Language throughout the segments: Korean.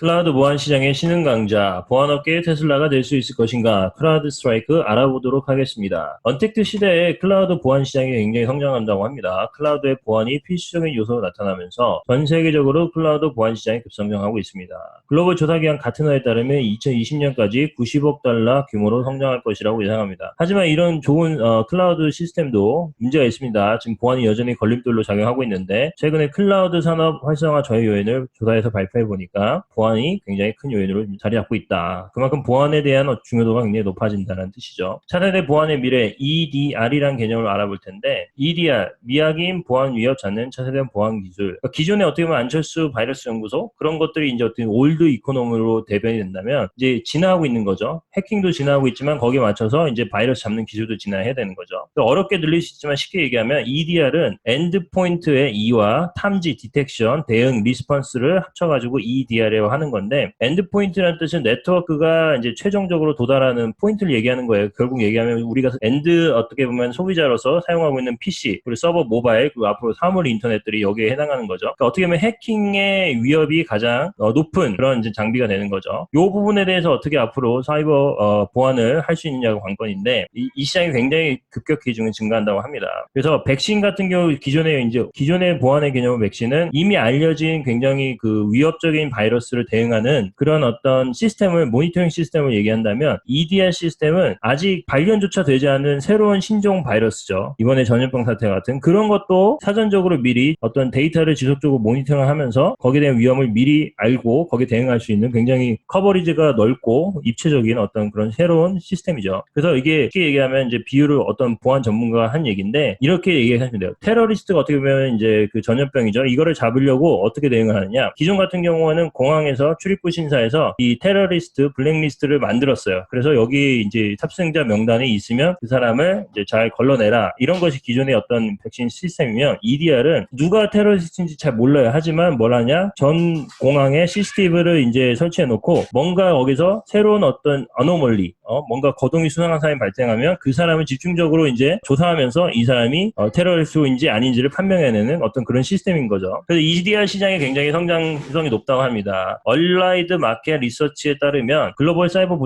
클라우드 보안 시장의 신흥 강자, 보안업계의 테슬라가 될 수 있을 것인가? 클라우드 스트라이크 알아보도록 하겠습니다. 언택트 시대에 클라우드 보안 시장이 굉장히 성장한다고 합니다. 클라우드의 보안이 필수적인 요소로 나타나면서 전 세계적으로 클라우드 보안 시장이 급성장하고 있습니다. 글로벌 조사기관 가트너에 따르면 2020년까지 90억 달러 규모로 성장할 것이라고 예상합니다. 하지만 이런 좋은 클라우드 시스템도 문제가 있습니다. 지금 보안이 여전히 걸림돌로 작용하고 있는데 최근에 클라우드 산업 활성화 저해 요인을 조사해서 발표해 보니까 보안이 굉장히 큰 요인으로 자리 잡고 있다. 그만큼 보안에 대한 중요도가 굉장히 높아진다는 뜻이죠. 차세대 보안의 미래 EDR이라는 개념을 알아볼 텐데 EDR, 미확인 보안 위협 찾는 차세대 보안 기술. 그러니까 기존에 어떻게 보면 안철수 바이러스 연구소 그런 것들이 이제 어떻게 올드 이코노미로 대변이 된다면 이제 진화하고 있는 거죠. 해킹도 진화하고 있지만 거기에 맞춰서 이제 바이러스 잡는 기술도 진화해야 되는 거죠. 어렵게 들릴 수 있지만 쉽게 얘기하면 EDR은 엔드포인트의 E와 탐지, 디텍션, 대응, 리스폰스를 합쳐가지고 EDR이라고 하는 건데 엔드포인트라는 뜻은 네트워크가 이제 최종적으로 도달하는 포인트를 얘기하는 거예요. 결국 얘기하면 우리가 엔드 어떻게 보면 소비자로서 사용하고 있는 PC, 그리고 서버 모바일, 그리고 앞으로 사물 인터넷들이 여기에 해당하는 거죠. 그러니까 어떻게 보면 해킹의 위협이 가장 높은 그런 이제 장비가 되는 거죠. 이 부분에 대해서 어떻게 앞으로 사이버 보안을 할 수 있느냐가 관건인데 이 시장이 굉장히 급격히 지금 증가한다고 합니다. 그래서 백신 같은 경우 기존의 보안의 개념 백신은 이미 알려진 굉장히 그 위협적인 바이러스를 대응하는 그런 어떤 시스템을 모니터링 시스템을 얘기한다면 EDR 시스템은 아직 발견조차 되지 않은 새로운 신종 바이러스죠. 이번에 전염병 사태 같은 그런 것도 사전적으로 미리 어떤 데이터를 지속적으로 모니터링하면서 거기에 대한 위험을 미리 알고 거기에 대응할 수 있는 굉장히 커버리지가 넓고 입체적인 어떤 그런 새로운 시스템이죠. 그래서 이게 쉽게 얘기하면 이제 비유를 어떤 보안 전문가가 한 얘기인데 이렇게 얘기하시면 돼요. 테러리스트가 어떻게 보면 이제 그 전염병이죠. 이거를 잡으려고 어떻게 대응을 하느냐. 기존 같은 경우는 공항에서 출입국 심사에서 이 테러리스트 블랙리스트를 만들었어요. 그래서 여기 이제 탑승자 명단에 있으면 그 사람을 이제 잘 걸러내라. 이런 것이 기존의 어떤 백신 시스템이면 EDR은 누가 테러리스트인지 잘 몰라요. 하지만 뭘 하냐? 전 공항에 CCTV를 이제 설치해 놓고 뭔가 거기서 새로운 어떤 어노멀리, 뭔가 거동이 수상한 사람이 발생하면 그 사람을 집중적으로 이제 조사하면서 이 사람이 테러리스트인지 아닌지를 판명해내는 어떤 그런 시스템인 거죠. 그래서 EDR 시장이 굉장히 성장성이 높다고 합니다. 얼라이드 마켓 리서치에 따르면 글로벌 사이버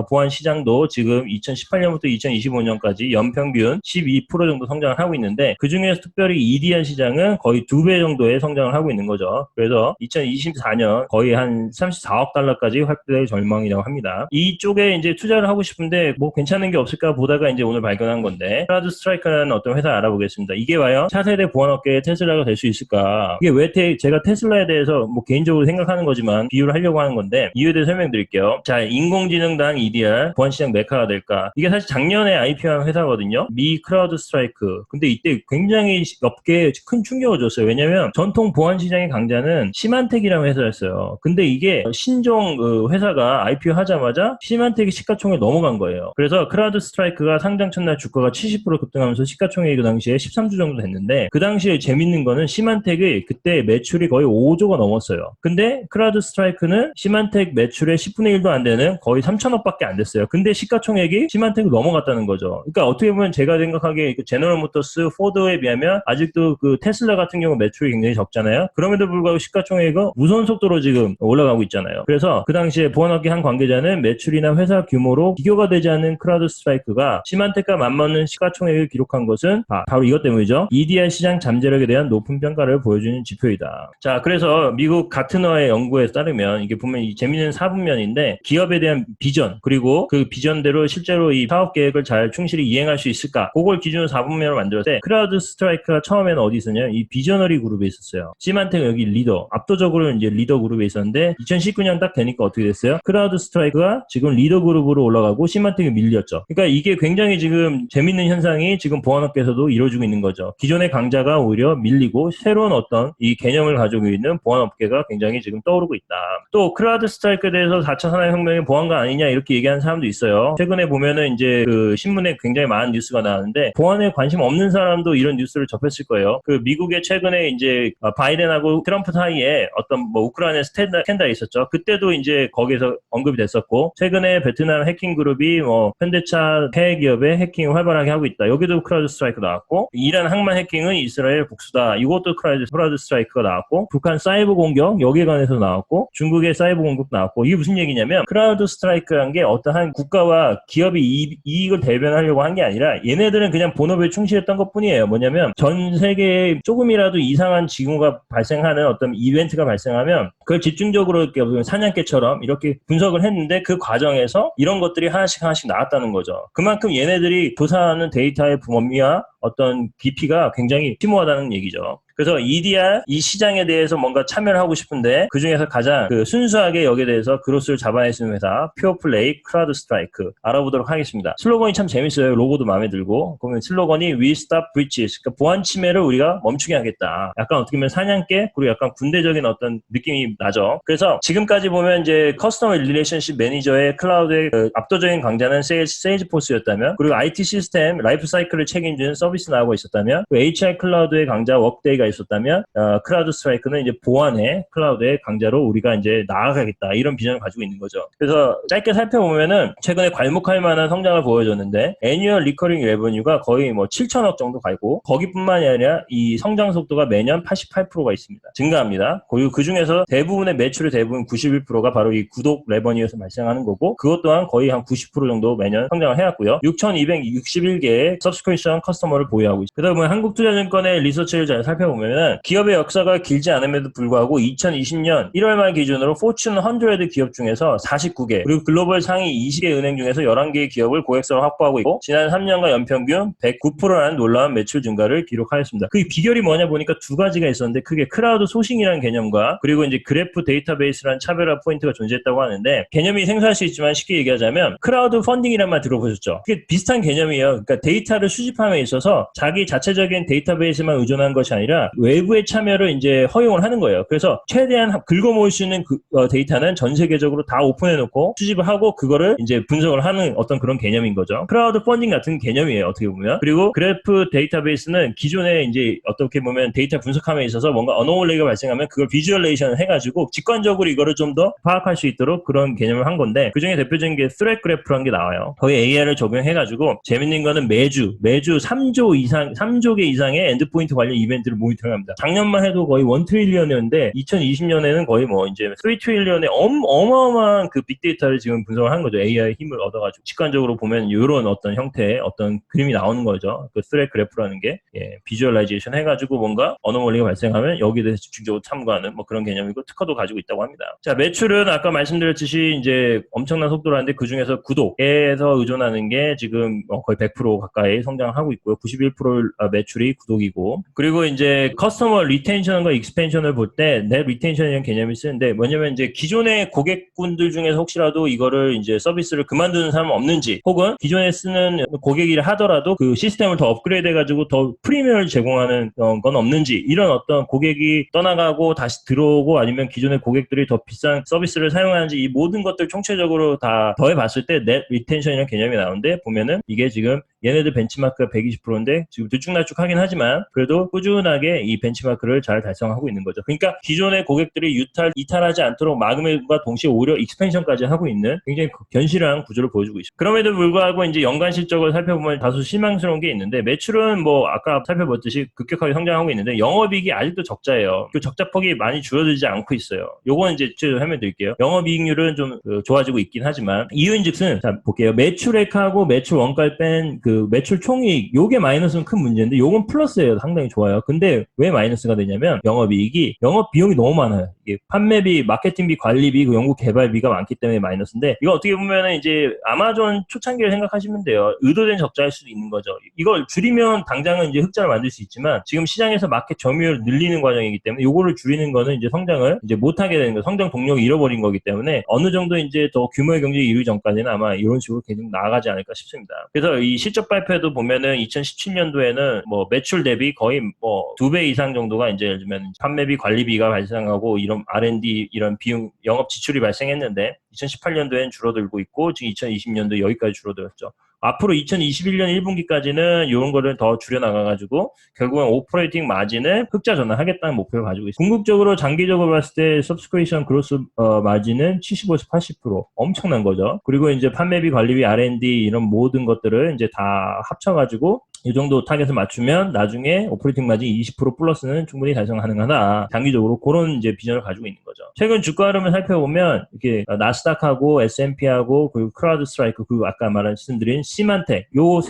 보안 시장도 지금 2018년부터 2025년까지 연평균 12% 정도 성장을 하고 있는데 그 중에서 특별히 EDR 시장은 거의 2배 정도의 성장을 하고 있는 거죠. 그래서 2024년 거의 한 34억 달러까지 확대될 전망이라고 합니다. 이쪽에 이제 투자를 하고 싶은데 뭐 괜찮은 게 없을까 보다가 이제 오늘 발견한 건데 클라우드 스트라이크라는 어떤 회사 알아보겠습니다. 이게 과연 차세대 보안업계의 테슬라가 될 수 있을까? 이게 왜 제가 테슬라에 대해서 뭐 개인적으로 생각하는 거지만 비유를 하려고 하는 건데 이유에 대해 설명드릴게요. 자, 인공지능당 EDR 보안시장 메카가 될까? 이게 사실 작년에 IPO한 회사거든요. 미 클라우드 스트라이크. 근데 이때 굉장히 업계에 큰 충격을 줬어요. 왜냐면 전통 보안시장의 강자는 시만텍이라는 회사였어요. 근데 이게 신종 회사가 IPO 하자마자 시만텍이 시가총액 넘어간 거예요. 그래서 클라우드 스트라이크가 상장 첫날 주가가 70% 급등하면서 시가총액이 그 당시에 13조 정도 됐는데 그 당시에 재밌는 거는 시만텍이 그때 매출이 거의 5조가 넘었어요. 근데 클라우드 스트라이크는 시만텍 매출의 10분의 1도 안 되는 거의 3천억밖에 안 됐어요. 근데 시가총액이 시만텍을 넘어갔다는 거죠. 그러니까 어떻게 보면 제가 생각하기에 제너럴 모터스, 포드에 비하면 아직도 그 테슬라 같은 경우 매출이 굉장히 적잖아요. 그럼에도 불구하고 시가총액은 무서운 속도로 지금 올라가고 있잖아요. 그래서 그 당시에 보안업계 한 관계자는 매출이나 회사 규모로 비교가 되지 않는 클라우드 스트라이크가 시만텍과 맞먹는 시가총액을 기록한 것은 바로 이것 때문이죠. EDR 시장 잠재력에 대한 높은 평가를 보여주는 지표이다. 자, 그래서 미국 가트너의 연구에 따르면 이게 보면 이 재미있는 사분면인데 기업에 대한 비전 그리고 그 비전대로 실제로 이 사업 계획을 잘 충실히 이행할 수 있을까? 그걸 기준으로 사분면을 만들었을 때 클라우드 스트라이크가 처음에는 어디 있었냐면 이 비저너리 그룹에 있었어요. 시만텍 여기 리더, 압도적으로 이제 리더 그룹에 있었는데 2019년 딱 되니까 어떻게 됐어요? 클라우드 스트라이크가 지금 리더 그룹으로 올라가고 시만텍이 밀렸죠. 그러니까 이게 굉장히 지금 재밌는 현상이 지금 보안업계에서도 이루어지고 있는 거죠. 기존의 강자가 오히려 밀리고 새로운 어떤 이 개념을 가지고 있는 보안업계가 굉장히 지금 떠오르고 있다. 또 클라우드 스트라이크에 대해서 4차 산업혁명의 보안가 아니냐 이렇게 얘기하는 사람도 있어요. 최근에 보면은 이제 그 신문에 굉장히 많은 뉴스가 나왔는데 보안에 관심 없는 사람도 이런 뉴스를 접했을 거예요. 그 미국의 최근에 이제 바이든하고 트럼프 사이에 어떤 뭐 우크라이나 스캔들이 있었죠. 그때도 이제 거기에서 언급이 됐었고 최근에 베트남 해킹 그룹이 뭐 현대차 해외 기업의 해킹을 활발하게 하고 있다. 여기도 클라우드 스트라이크 나왔고 이란 항만 해킹은 이스라엘 복수다. 이것도 클라우드 스트라이크가 나왔고 북한 사이버 공격 여기에 관해서 나왔고 나왔고 중국의 사이버 공급 나왔고 이게 무슨 얘기냐면 크라우드 스트라이크라는 게 어떠한 국가와 기업이 이익을 대변하려고 한 게 아니라 얘네들은 그냥 본업에 충실했던 것뿐이에요. 뭐냐면 전 세계에 조금이라도 이상한 징후가 발생하는 어떤 이벤트가 발생하면 그걸 집중적으로 이렇게 사냥개처럼 이렇게 분석을 했는데 그 과정에서 이런 것들이 하나씩 나왔다는 거죠. 그만큼 얘네들이 조사하는 데이터의 범위와 어떤 깊이가 굉장히 심오하다는 얘기죠. 그래서 EDR 이 시장에 대해서 뭔가 참여를 하고 싶은데 그 중에서 가장 순수하게 여기에 대해서 그로스를 잡아낼 수 있는 회사 퓨어플레이 크라우드 스트라이크 알아보도록 하겠습니다. 슬로건이 참 재밌어요. 로고도 마음에 들고 그러면 슬로건이 We Stop Breaches 그러니까 보안 침해를 우리가 멈추게 하겠다. 약간 어떻게 보면 사냥개 그리고 약간 군대적인 어떤 느낌이 나죠. 그래서 지금까지 보면 이제 커스터머 릴레이션십 매니저의 클라우드의 압도적인 강자는 세일즈포스였다면 그리고 IT 시스템 라이프 사이클을 책임지는 서비스 나오고 있었다면 HR 클라우드의 강자 워크데이가 있었다면 크라우드 스트라이크는 이제 보안의 클라우드의 강자로 우리가 이제 나아가겠다 이런 비전을 가지고 있는 거죠. 그래서 짧게 살펴보면은 최근에 괄목할 만한 성장을 보여줬는데 애뉴얼 리커링 레버뉴가 거의 뭐 7천억 정도 가고 거기뿐만이 아니라 이 성장 속도가 매년 88%가 있습니다. 증가합니다. 그리고 그 중에서 대부분의 매출의 대부분 91%가 바로 이 구독 레버뉴에서 발생하는 거고 그것 또한 거의 한 90% 정도 매년 성장을 해왔고요. 6,261개의 서브스크립션 커스터머를 보유하고 있습니다. 그러다 보면 한국투자증권의 리서치를 잘 살펴보면 기업의 역사가 길지 않음에도 불구하고 2020년 1월 말 기준으로 포춘 100 기업 중에서 49개 그리고 글로벌 상위 20개 은행 중에서 11개의 기업을 고객사로 확보하고 있고 지난 3년간 연평균 109%라는 놀라운 매출 증가를 기록하였습니다. 그 비결이 뭐냐 보니까 두 가지가 있었는데 크게 크라우드 소싱이라는 개념과 그리고 이제 그래프 데이터베이스라는 차별화 포인트가 존재했다고 하는데 개념이 생소할 수 있지만 쉽게 얘기하자면 크라우드 펀딩이란 말 들어보셨죠? 그게 비슷한 개념이에요. 그러니까 데이터를 수집함에 있어서 자기 자체적인 데이터베이스만 의존한 것이 아니라 외부의 참여를 이제 허용을 하는 거예요. 그래서 최대한 긁어모을 수 있는 데이터는 전 세계적으로 다 오픈해놓고 수집을 하고 그거를 이제 분석을 하는 어떤 그런 개념인 거죠. 크라우드 펀딩 같은 개념이에요. 어떻게 보면. 그리고 그래프 데이터베이스는 기존에 이제 어떻게 보면 데이터 분석함에 있어서 뭔가 어노멀리가 발생하면 그걸 비주얼레이션을 해가지고 직관적으로 이거를 좀 더 파악할 수 있도록 그런 개념을 한 건데 그 중에 대표적인 게 스트랙 그래프라는 게 나와요. 거기 AI를 적용해가지고 재밌는 거는 매주 3조 개 이상의 엔드포인트 관련 이벤트를 모니터링합니다. 작년만 해도 거의 1트릴리언이었는데 2020년에는 거의 뭐 이제 3트릴리언의 어마어마한 그 빅데이터를 지금 분석을 한 거죠. AI의 힘을 얻어가지고 직관적으로 보면 이런 어떤 형태의 어떤 그림이 나오는 거죠. 그 스트랙 그래프라는 게 비주얼라이제이션 해가지고 뭔가 어노멀리가 발생하면 여기에 대해서 집중적으로 탐구하는 뭐 그런 개념이고 특허도 가지고 있다고 합니다. 자, 매출은 아까 말씀드렸듯이 이제 엄청난 속도로 하는데 그 중에서 구독에서 의존하는 게 지금 거의 100% 가까이 성장을 하고 있고요. 91% 매출이 구독이고 그리고 이제 커스터머 리텐션과 익스펜션을 볼 때 넷 리텐션이라는 개념이 쓰는데 뭐냐면 이제 기존의 고객분들 중에서 혹시라도 이거를 이제 서비스를 그만두는 사람은 없는지 혹은 기존에 쓰는 고객이라 하더라도 그 시스템을 더 업그레이드 해가지고 더 프리미엄을 제공하는 건 없는지 이런 어떤 고객이 떠나가고 다시 들어오고 아니면 기존의 고객들이 더 비싼 서비스를 사용하는지 이 모든 것들 총체적으로 다 더해봤을 때 넷 리텐션이라는 개념이 나오는데 보면은 이게 지금 얘네들 벤치마크가 120%인데 지금 들쭉날쭉하긴 하지만 그래도 꾸준하게 이 벤치마크를 잘 달성하고 있는 거죠. 그러니까 기존의 고객들이 이탈하지 않도록 막음과 동시에 오히려 익스펜션까지 하고 있는 굉장히 견실한 구조를 보여주고 있습니다. 그럼에도 불구하고 이제 연간 실적을 살펴보면 다소 실망스러운 게 있는데 매출은 뭐 아까 살펴봤듯이 급격하게 성장하고 있는데 영업이익이 아직도 적자예요. 그 적자폭이 많이 줄어들지 않고 있어요. 요거는 이제 설명드릴게요. 영업이익률은 좀 좋아지고 있긴 하지만 이유인즉슨 자 볼게요. 매출액하고 매출 원가를 뺀 그 매출 총이익 요게 마이너스는 큰 문제인데 요건 플러스예요. 상당히 좋아요. 근데 왜 마이너스가 되냐면 영업이익이 영업 비용이 너무 많아요. 이게 판매비, 마케팅비, 관리비, 그 연구 개발비가 많기 때문에 마이너스인데 이거 어떻게 보면은 이제 아마존 초창기를 생각하시면 돼요. 의도된 적자일 수도 있는 거죠. 이걸 줄이면 당장은 이제 흑자를 만들 수 있지만 지금 시장에서 마켓 점유율을 늘리는 과정이기 때문에 요거를 줄이는 거는 이제 성장을 이제 못하게 되는 거, 성장 동력을 잃어버린 거기 때문에 어느 정도 이제 더 규모의 경쟁이 이루어지기 전까지는 아마 이런 식으로 계속 나아가지 않을까 싶습니다. 그래서 이 실적 발표도 보면은 2017년도에는 뭐 매출 대비 거의 뭐 2배 이상 정도가 이제 예를 들면 판매비, 관리비가 발생하고 이런 R&D 이런 비용 영업 지출이 발생했는데 2018년도엔 줄어들고 있고 지금 2020년도 여기까지 줄어들었죠. 앞으로 2021년 1분기까지는 이런 거를 더 줄여나가가지고 결국은 오퍼레이팅 마진을 흑자 전환하겠다는 목표를 가지고 있습니다. 궁극적으로 장기적으로 봤을 때 서브스크립션 그로스 마진은 75에서 80% 엄청난 거죠. 그리고 이제 판매비, 관리비, R&D 이런 모든 것들을 이제 다 합쳐가지고 이 정도 타겟을 맞추면 나중에 오퍼레이팅 마진 20% 플러스는 충분히 달성 가능하다. 장기적으로 그런 이제 비전을 가지고 있는 거죠. 최근 주가 흐름을 살펴보면 이렇게 나스닥하고 S&P하고 그리고 크라우드 스트라이크 그리고 아까 말씀드린 시만텍 요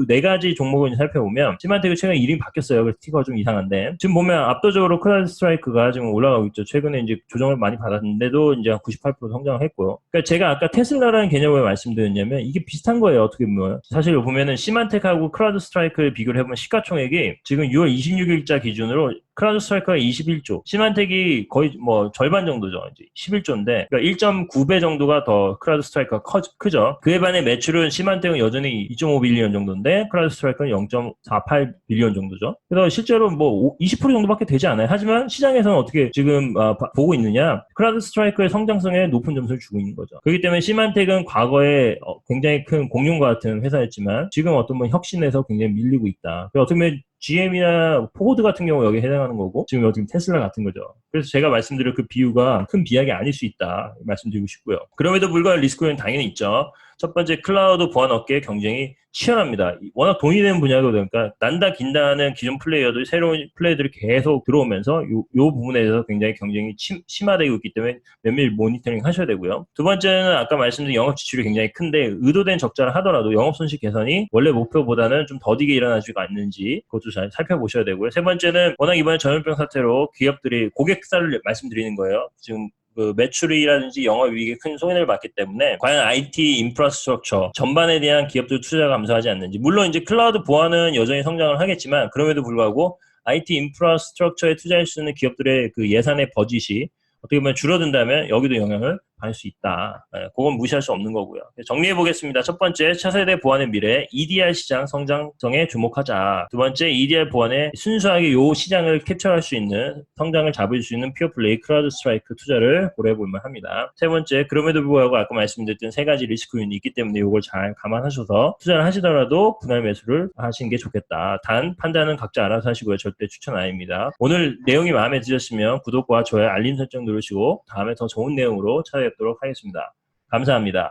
네 가지 종목을 살펴보면 시만텍이 최근 이름이 바뀌었어요. 그래서 티커가 좀 이상한데 지금 보면 압도적으로 크라우드 스트라이크가 지금 올라가고 있죠. 최근에 이제 조정을 많이 받았는데도 이제 98% 성장을 했고요. 그러니까 제가 아까 테슬라라는 개념을 말씀드렸냐면 이게 비슷한 거예요. 어떻게 보면 사실 보면은 시만텍하고 크라우드 스트라이크를 비교를 해보면 시가총액이 지금 6월 26일자 기준으로 크라우드 스트라이커가 21조, 시만텍이 거의 뭐 절반 정도죠. 이제 11조인데, 그러니까 1.9배 정도가 더 크라우드 스트라이커가 크죠. 그에 반해 매출은 시만텍은 여전히 2.5빌리언 정도인데, 크라우드 스트라이커는 0.48빌리언 정도죠. 그래서 실제로 뭐 20% 정도밖에 되지 않아요. 하지만 시장에서는 어떻게 지금 보고 있느냐? 크라우드 스트라이커의 성장성에 높은 점수를 주고 있는 거죠. 그렇기 때문에 시만텍은 과거에 굉장히 큰 공룡과 같은 회사였지만, 지금 어떤 뭐 혁신에서 굉장히 밀리고 있다. 어떻게 보면 GM이나 포드 같은 경우 여기에 해당하는 거고 지금 어떻게 테슬라 같은 거죠. 그래서 제가 말씀드린 그 비유가 큰 비약이 아닐 수 있다 말씀드리고 싶고요. 그럼에도 불구하고 리스크는 당연히 있죠. 첫 번째 클라우드 보안 업계의 경쟁이 치열합니다. 워낙 돈이 되는 분야거든요. 그러니까 난다 긴다는 기존 플레이어들 새로운 플레이들이 계속 들어오면서 요 부분에 대해서 굉장히 경쟁이 심화되고 있기 때문에 면밀히 모니터링 하셔야 되고요. 두 번째는 아까 말씀드린 영업 지출이 굉장히 큰데 의도된 적자를 하더라도 영업 손실 개선이 원래 목표보다는 좀 더디게 일어나지 않는지 그것도 잘 살펴보셔야 되고요. 세 번째는 워낙 이번에 전염병 사태로 기업들이 고객사를 말씀드리는 거예요. 지금 그 매출이라든지 영업이익에 큰 손해를 봤기 때문에 과연 IT 인프라스트럭처 전반에 대한 기업들 투자가 감소하지 않는지 물론 이제 클라우드 보안은 여전히 성장을 하겠지만 그럼에도 불구하고 IT 인프라스트럭처에 투자할 수 있는 기업들의 그 예산의 버짓이 어떻게 보면 줄어든다면 여기도 영향을 받을 수 있다. 그건 무시할 수 없는 거고요. 정리해 보겠습니다. 첫 번째, 차세대 보안의 미래, EDR 시장 성장성에 주목하자. 두 번째, EDR 보안에 순수하게 요 시장을 캡처할 수 있는 성장을 잡을 수 있는 퓨어플레이 크라우드 스트라이크 투자를 고려해 볼만 합니다. 세 번째, 그럼에도 불구하고 아까 말씀드렸던 세 가지 리스크 요인이 있기 때문에 이걸 잘 감안하셔서 투자를 하시더라도 분할 매수를 하시는 게 좋겠다. 단 판단은 각자 알아서 하시고요. 절대 추천 아닙니다. 오늘 내용이 마음에 드셨으면 구독과 좋아요, 알림 설정 누르시고 다음에 더 좋은 내용으로 찾아뵙도록 하겠습니다. 감사합니다.